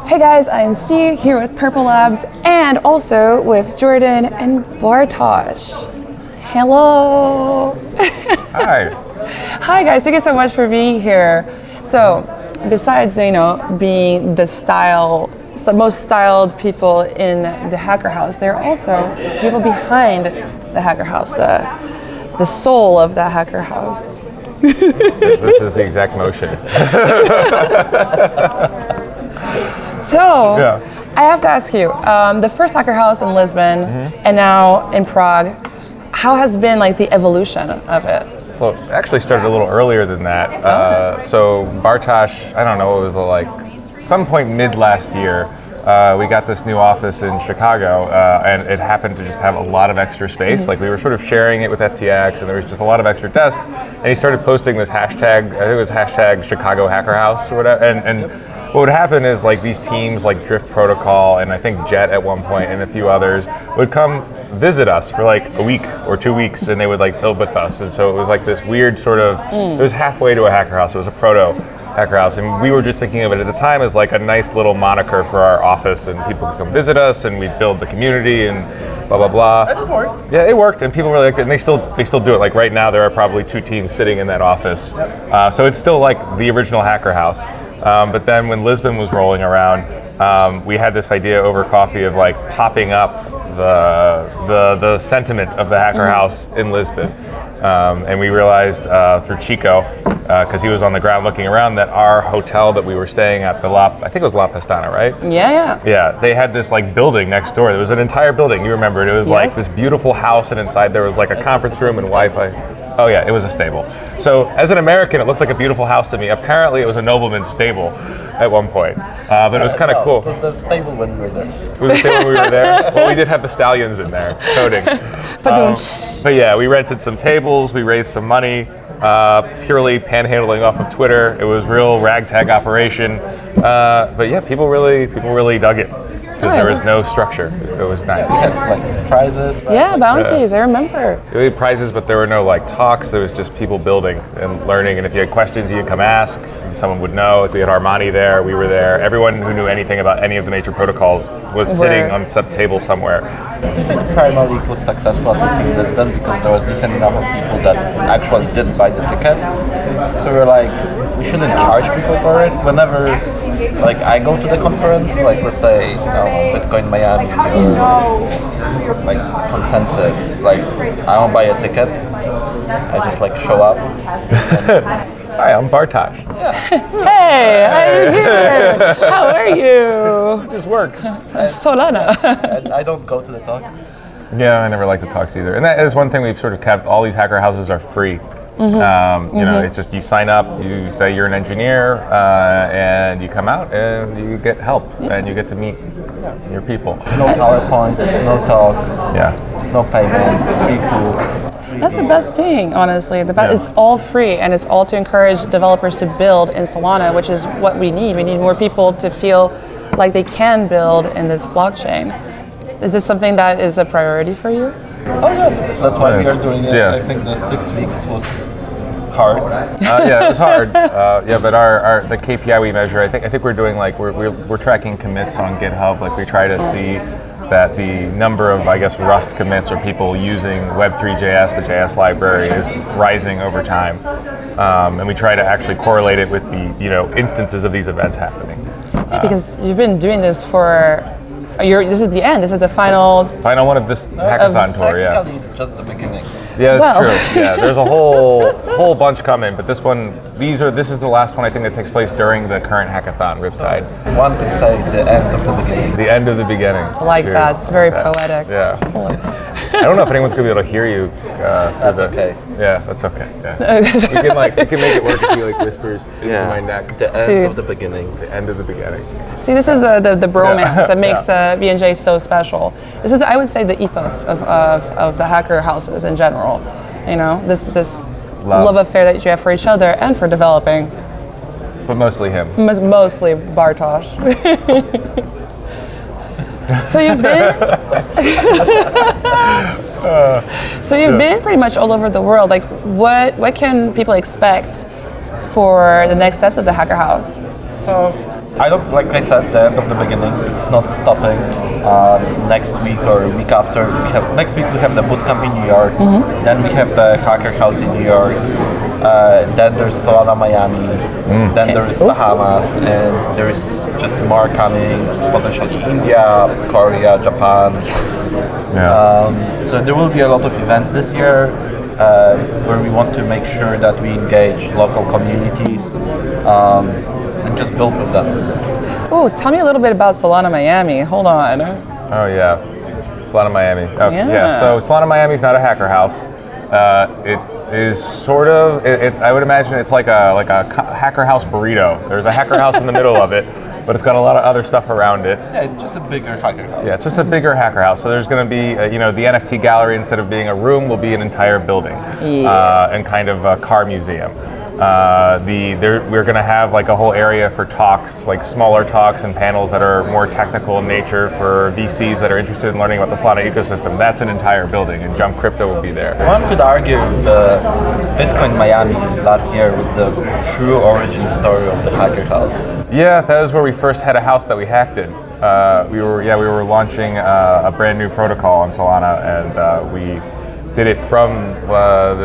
Hey guys, I'm C here with Purple Labs and also with Jordan and Bartosz. Hello. Hi. Hi guys, thank you so much for being here. So, besides being the most styled people in the Hacker House, there are also people behind the Hacker House, the soul of the Hacker House. This is the exact motion. So, I have to ask you, the first Hacker House in Lisbon and now in Prague, how has been like the evolution of it? So it actually started a little earlier than that. So Bartosz, I don't know, it was like some point mid last year, we got this new office in Chicago, and it happened to just have a lot of extra space. Like we were sort of sharing it with FTX, and there was just a lot of extra desks. And he started posting this hashtag, I think it was hashtag Chicago Hacker House or whatever. And what would happen is like these teams like Drift Protocol and I think Jet at one point and a few others would come visit us for like a week or 2 weeks, and they would like build with us. And so it was like this weird sort of, it was halfway to a hacker house. It was a proto hacker house, and we were just thinking of it at the time as like a nice little moniker for our office, and people could come visit us and we'd build the community and blah blah blah. That did work. Yeah, it worked, and people really liked it, and they still do it. Like right now there are probably 2 teams sitting in that office. So it's still like the original hacker house. But then when Lisbon was rolling around, we had this idea over coffee of like popping up the sentiment of the Hacker House in Lisbon. And we realized through Chico, because he was on the ground looking around, that our hotel that we were staying at, I think it was La Pestana, right? Yeah. Yeah, they had this like building next door. There was an entire building, you remember it. It was like this beautiful house, and inside there was like a conference room and Wi-Fi. Oh yeah, it was a stable. So as an American, it looked like a beautiful house to me. Apparently it was a nobleman's stable at one point, but it was kind of cool. It was the stable when we were there. It was the stable when we were there? Well, we did have the stallions in there, coding. But yeah, we rented some tables, we raised some money, purely panhandling off of Twitter. It was real ragtag operation. But yeah, people really dug it. Because there was no structure. It was nice. We had like prizes. Yeah, bounties, I remember. We had prizes, but there were no like talks. There was just people building and learning. And if you had questions, you'd come ask, and someone would know. Like we had Armani there, we were there. Everyone who knew anything about any of the major protocols was sitting on some table somewhere. I think primarily it was successful at least in Lisbon because there was decent enough of people that actually did buy the tickets. So we were like, we shouldn't charge people for it. Whenever like I go to the conference, like let's say Bitcoin Miami or like Consensus, like I don't buy a ticket. I just like show up. Hi, I'm Bartosz. Hey, I'm here. How are you? Just work. Solana. I don't go to the talks. Yeah, I never liked the talks either. And that is one thing we've sort of kept. All these hacker houses are free. You know, it's just you sign up, you say you're an engineer, and you come out and you get help and you get to meet your people. No PowerPoints, no talks, no payments, free food. That's the best thing, honestly. It's all free, and it's all to encourage developers to build in Solana, which is what we need. We need more people to feel like they can build in this blockchain. Is this something that is a priority for you? Oh yeah, that's why we are doing it. I think the 6 weeks was hard. Yeah, it was hard. But the KPI we measure, I think we're doing like we're tracking commits on GitHub. Like we try to see that the number of Rust commits or people using Web3.js, the JS library, is rising over time, and we try to actually correlate it with the instances of these events happening. Because you've been doing this for. This is the end. This is the final one of this hackathon tour. Yeah. Technically, it's just the beginning. Yeah, that's true. Yeah, there's a whole bunch coming, but this is the last one I think that takes place during the current hackathon, Riptide. One could say the end of the beginning. The end of the beginning. I like that. It's very poetic. Yeah. I don't know if anyone's gonna be able to hear you. That's okay. Yeah, that's okay. Yeah. we can make it work if you like whispers into my neck. The end of the beginning. The end of the beginning. See, this is the bromance that makes B&J so special. This is, I would say, the ethos of the hacker houses in general. This love affair that you have for each other and for developing. But mostly him. Mostly Bartosz. So you've been pretty much all over the world. Like, what can people expect for the next steps of the Hacker House? So I don't, like I said, the end of the beginning. This is not stopping. Next week or week after, next week we have the bootcamp in New York. Then we have the Hacker House in New York. Then there's Solana Miami. Then there is Bahamas, and there's just more coming. Potentially India, Korea, Japan. So there will be a lot of events this year where we want to make sure that we engage local communities and just build with them. Oh, tell me a little bit about Solana Miami. Hold on. Oh yeah, Solana Miami. Okay, yeah. So Solana Miami is not a hacker house. It is sort of. I would imagine it's like a hacker house burrito. There's a hacker house in the middle of it, but it's got a lot of other stuff around it. Yeah, it's just a bigger hacker house. Yeah, it's just a bigger hacker house. So there's going to be, the NFT gallery, instead of being a room, will be an entire building, and kind of a car museum. We're going to have like a whole area for talks, like smaller talks and panels that are more technical in nature for VCs that are interested in learning about the Solana ecosystem. That's an entire building, and Jump Crypto will be there. One could argue the Bitcoin Miami last year was the true origin story of the Hacker House. Yeah, that is where we first had a house that we hacked in. We were launching a brand new protocol on Solana, and we did it from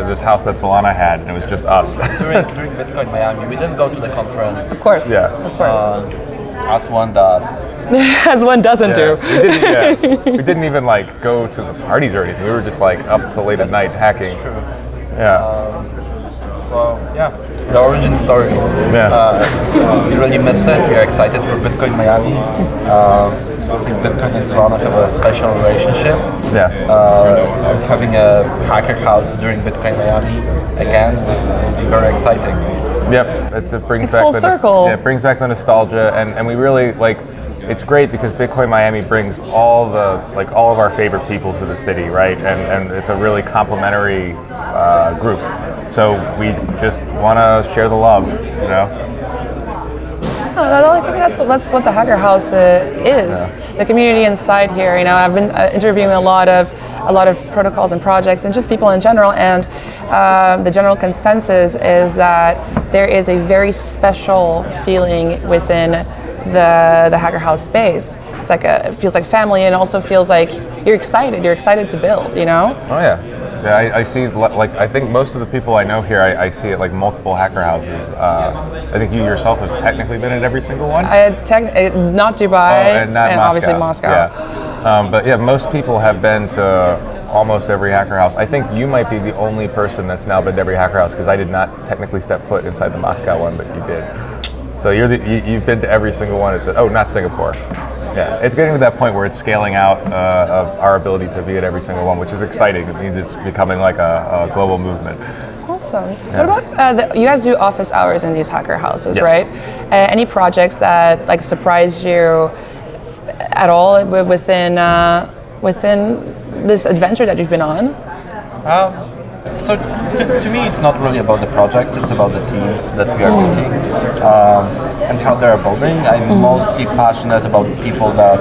this house that Solana had, and it was just us. during Bitcoin Miami, we didn't go to the conference. Of course. Yeah. Of course. As one does. As one doesn't do. We didn't even like go to the parties or anything. We were just like up till late at night hacking. True. Yeah. The origin story. Yeah. We really missed it. We are excited for Bitcoin Miami. I think Bitcoin and Solana have a special relationship. Yes. And having a hacker house during Bitcoin Miami again will be very exciting. Yep. It brings back full circle. It brings back the nostalgia, and we really like. It's great because Bitcoin Miami brings all of our favorite people to the city, right? And it's a really complimentary group. So we just want to share the love, you know. I think that's what the Hacker House is. Yeah. The community inside here. I've been interviewing a lot of protocols and projects, and just people in general. And the general consensus is that there is a very special feeling within the Hacker House space. It's it feels like family, and also feels like you're excited to build. Oh yeah. Yeah, I see. I think most of the people I know here, I see it like multiple hacker houses. I think you yourself have technically been at every single one. Not Dubai, and Moscow. Obviously Moscow. Yeah, but yeah, most people have been to almost every hacker house. I think you might be the only person that's now been to every hacker house, because I did not technically step foot inside the Moscow one, but you did. So you've been to every single one at not Singapore. Yeah, it's getting to that point where it's scaling out of our ability to be at every single one, which is exciting. It means it's becoming like a global movement. Awesome. Yeah. What about you guys do office hours in these hacker houses, yes. right? Any projects that surprised you at all within this adventure that you've been on? So to me, it's not really about the projects, it's about the teams that we are meeting and how they're building. I'm mostly passionate about people that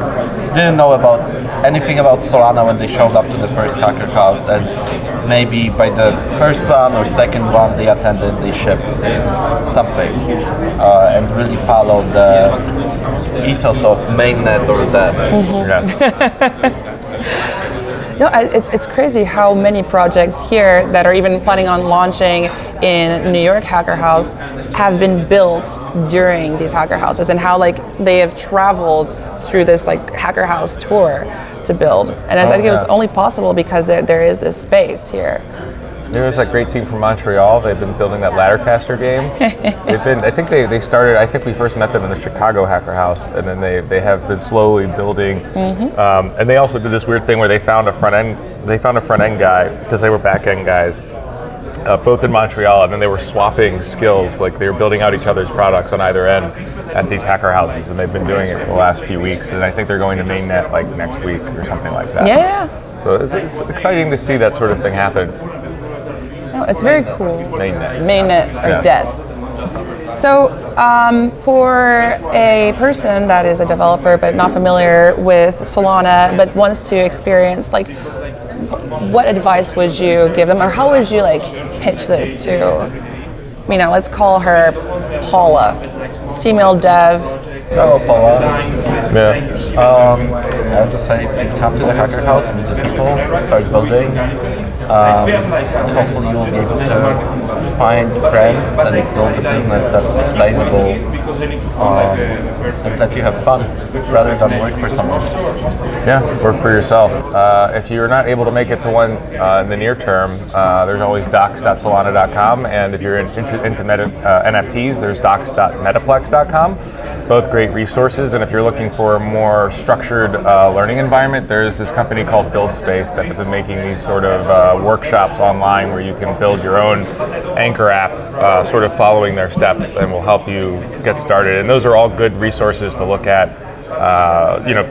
didn't know about anything about Solana when they showed up to the first Hacker House, and maybe by the first one or second one they attended, they shipped something and really followed the ethos of mainnet or dev. Yes. No, it's crazy how many projects here that are even planning on launching in New York Hacker House have been built during these Hacker Houses, and how they have traveled through this Hacker House tour to build. And I think it was only possible because there is this space here. There was that great team from Montreal. They've been building that ladder caster game. I think they started, I think we first met them in the Chicago Hacker House, and then they have been slowly building. And they also did this weird thing where they found a front end guy, because they were back end guys, both in Montreal, and then they were swapping skills, they were building out each other's products on either end at these hacker houses, and they've been doing it for the last few weeks, and I think they're going to mainnet next week or something like that. Yeah. So it's exciting to see that sort of thing happen. No, it's very cool. Mainnet or dead. So for a person that is a developer but not familiar with Solana but wants to experience, what advice would you give them, or how would you pitch this to, let's call her Paula, female dev, Hello, Paula. Yeah. I would just say come to the Hacker House, meet the people, start building. Hopefully you'll be able to find friends and build a business that's sustainable and that you have fun rather than work for someone. Yeah, work for yourself. If you're not able to make it to one in the near term, there's always docs.solana.com, and if you're into NFTs, there's docs.metaplex.com. Both great resources, and if you're looking for a more structured learning environment, there's this company called Build Space that has been making these sort of workshops online where you can build your own Anchor app, sort of following their steps, and will help you get started. And those are all good resources to look at.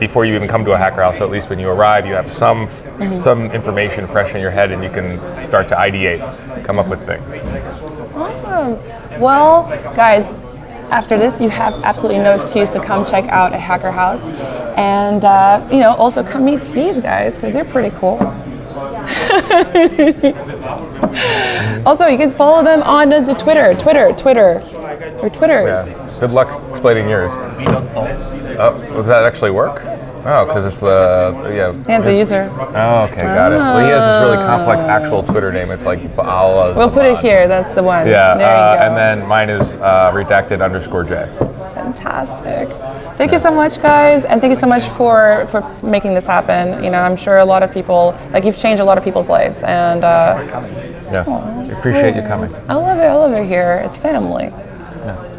Before you even come to a hacker house, so at least when you arrive, you have some information fresh in your head, and you can start to ideate, come up with things. Awesome. Well, guys, after this, you have absolutely no excuse to come check out a hacker house, and also come meet these guys because they're pretty cool. Also, you can follow them on the Twitter, or Twitters. Yeah. Good luck explaining yours. b.sol. Oh, would that actually work? Oh, because it's And the user. Oh, okay, got it. Well, he has this really complex actual Twitter name. It's like baalazamon. We'll put it here. That's the one. Yeah, there you go. and then mine is redacted_J. Fantastic. Thank you so much, guys, and thank you so much for making this happen. I'm sure a lot of people, you've changed a lot of people's lives, and Yes, we appreciate you coming. I love it here. It's family. Yes.